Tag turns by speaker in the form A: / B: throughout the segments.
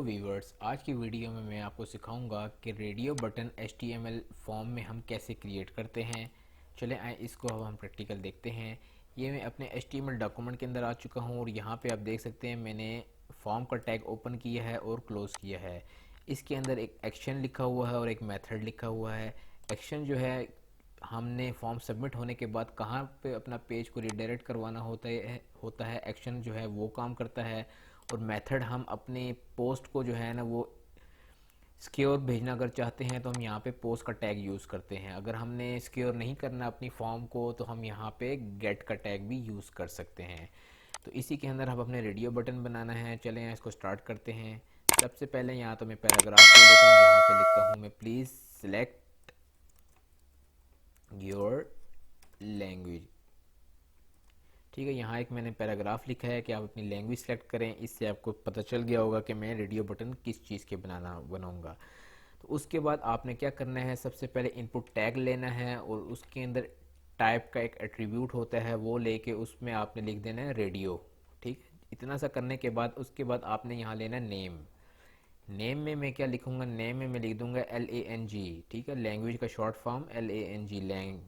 A: Viewers, आज की video में मैं आपको सिखाऊंगा कि रेडियो बटन HTML फॉर्म में हम कैसे क्रिएट करते हैं। चलें आए इसको अब हम प्रैक्टिकल देखते हैं। ये मैं अपने HTML डॉक्यूमेंट के अंदर आ चुका हूँ और यहाँ पे आप देख सकते हैं मैंने फॉर्म का टैग ओपन किया है और क्लोज़ किया है। इसके अंदर एक एक्शन लिखा हुआ है और एक मेथड लिखा हुआ है। एक्शन जो है हमने फॉर्म सबमिट होने के बाद कहाँ पे अपना पेज को रिडायरेक्ट करवाना होता है एक्शन जो है वो काम करता है। और मेथड हम अपने पोस्ट को जो है ना वो सिक्योर भेजना अगर चाहते हैं तो हम यहाँ पे पोस्ट का टैग यूज़ करते हैं। अगर हमने सिक्योर नहीं करना अपनी फॉर्म को तो हम यहाँ पे गेट का टैग भी यूज़ कर सकते हैं। तो इसी के अंदर हम अपने रेडियो बटन बनाना है। चलें इसको स्टार्ट करते हैं। सबसे पहले यहाँ तो मैं पैराग्राफ ले लेता हूँ। यहाँ पे लिखता हूँ मैं प्लीज़ सिलेक्ट योर लैंग्वेज। ठीक है, यहाँ एक मैंने पैराग्राफ लिखा है कि आप अपनी लैंग्वेज सेलेक्ट करें। इससे आपको पता चल गया होगा कि मैं रेडियो बटन किस चीज़ के बनाऊंगा। तो उसके बाद आपने क्या करना है, सबसे पहले इनपुट टैग लेना है और उसके अंदर टाइप का एक एट्रीब्यूट होता है वो लेके उसमें आपने लिख देना है रेडियो। ठीक, इतना सा करने के बाद उसके बाद आपने यहाँ लेना नेम। नेम में मैं क्या लिखूंगा, नेम में मैं लिख दूंगा LANG। ठीक है, लैंग्वेज का शॉर्ट फॉर्म LANG लैंग।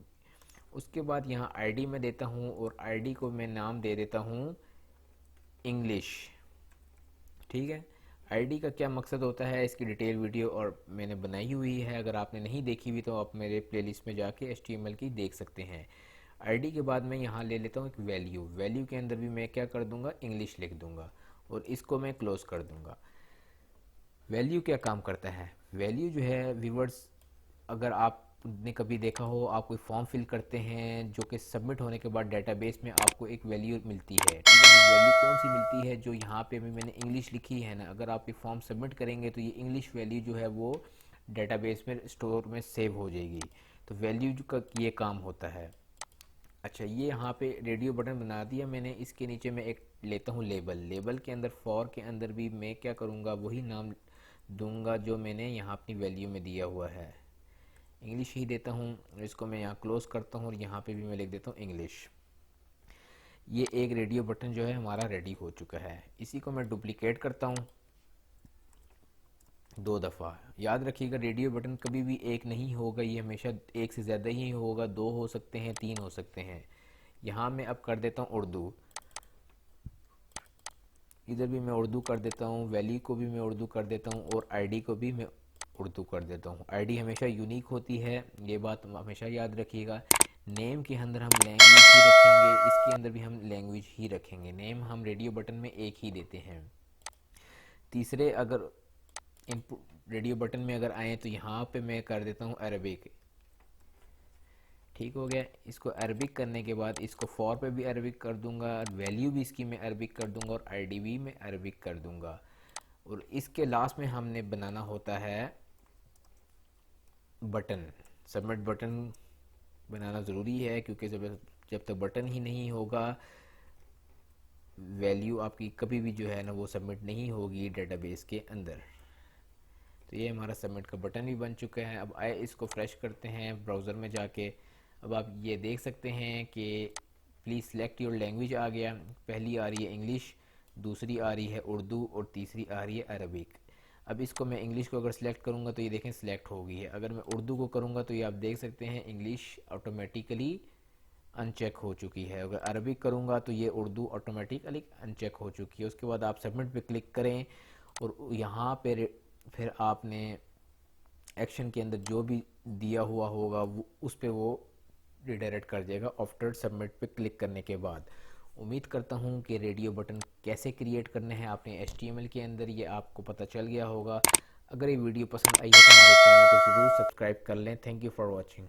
A: उसके बाद यहाँ आईडी में देता हूँ और आईडी को मैं नाम दे देता हूँ इंग्लिश। ठीक है, आईडी का क्या मकसद होता है इसकी डिटेल वीडियो और मैंने बनाई हुई है। अगर आपने नहीं देखी हुई तो आप मेरे प्लेलिस्ट में जाके HTML की देख सकते हैं। आईडी के बाद मैं यहाँ ले लेता हूँ एक वैल्यू। वैल्यू के अंदर भी मैं क्या कर दूंगा, इंग्लिश लिख दूंगा और इसको मैं क्लोज कर दूंगा। वैल्यू क्या काम करता है, वैल्यू जो है व्यूवर्स, अगर आपने कभी देखा हो आप कोई फॉर्म फिल करते हैं जो कि सबमिट होने के बाद डेटाबेस में आपको एक वैल्यू मिलती है। ठीक है, वैल्यू कौन सी मिलती है, जो यहाँ पे भी मैंने इंग्लिश लिखी है ना, अगर आप ये फॉर्म सबमिट करेंगे तो ये इंग्लिश वैल्यू जो है वो डेटाबेस में स्टोर में सेव हो जाएगी। तो वैल्यू का ये काम होता है। अच्छा, ये यहाँ पे रेडियो बटन बना दिया मैंने। इसके नीचे मैं एक लेता हूँ लेबल। लेबल के अंदर फॉर के अंदर भी मैं क्या करूँगा, वही नाम दूंगा जो मैंने यहाँ अपनी वैल्यू में दिया हुआ है। इंग्लिश ही देता हूँ। इसको मैं यहाँ क्लोज करता हूँ और यहाँ पे भी मैं लिख देता हूँ इंग्लिश। ये एक रेडियो बटन जो है हमारा रेडी हो चुका है। इसी को मैं डुप्लीकेट करता हूँ 2 दफ़ा। याद रखिएगा रेडियो बटन कभी भी एक नहीं होगा, ये हमेशा एक से ज़्यादा ही होगा। 2 हो सकते हैं, 3 हो सकते हैं। यहाँ मैं अब कर देता हूँ उर्दू। इधर भी मैं उर्दू कर देता हूँ, वैल्यू को भी मैं उर्दू कर देता हूँ और आईडी को भी मैं उर्दू कर देता हूँ। आईडी हमेशा यूनिक होती है, ये बात हमेशा याद रखिएगा। नेम के अंदर हम लैंग्वेज ही रखेंगे, इसके अंदर भी हम लैंग्वेज ही रखेंगे। नेम हम रेडियो बटन में एक ही देते हैं। तीसरे अगर इनपुट रेडियो बटन में अगर आए तो यहाँ पे मैं कर देता हूँ अरबिक। ठीक हो गया। इसको अरबिक करने के बाद इसको फॉर पे भी अरबिक कर दूंगा, वैल्यू भी इसकी मैं अरबिक कर दूंगा और आईडी भी मैं अरबिक कर दूंगा। और इसके लास्ट में हमने बनाना होता है बटन। सबमिट बटन बनाना ज़रूरी है क्योंकि जब तक बटन ही नहीं होगा वैल्यू आपकी कभी भी जो है ना वो सबमिट नहीं होगी डेटाबेस के अंदर। तो ये हमारा सबमिट का बटन भी बन चुका है। अब आए इसको फ्रेश करते हैं ब्राउज़र में जाके। अब आप ये देख सकते हैं कि प्लीज़ सेलेक्ट योर लैंग्वेज आ गया। पहली आ रही है इंग्लिश, दूसरी आ रही है उर्दू और तीसरी आ रही है अरबिक। अब इसको मैं इंग्लिश को अगर सिलेक्ट करूँगा तो ये देखें सिलेक्ट हो गई है। अगर मैं उर्दू को करूँगा तो ये आप देख सकते हैं इंग्लिश ऑटोमेटिकली अनचेक हो चुकी है। अगर अरबिक करूँगा तो ये उर्दू ऑटोमेटिकली अनचेक हो चुकी है। उसके बाद आप सबमिट पे क्लिक करें और यहाँ पे फिर आपने एक्शन के अंदर जो भी दिया हुआ होगा वो उस पर वो रिडायरेक्ट कर देगा आफ्टर सबमिट पे क्लिक करने के बाद। उम्मीद करता हूँ कि रेडियो बटन कैसे क्रिएट करने हैं आपने HTML के अंदर ये आपको पता चल गया होगा। अगर ये वीडियो पसंद आई है तो हमारे चैनल को ज़रूर सब्सक्राइब कर लें। Thank you for watching.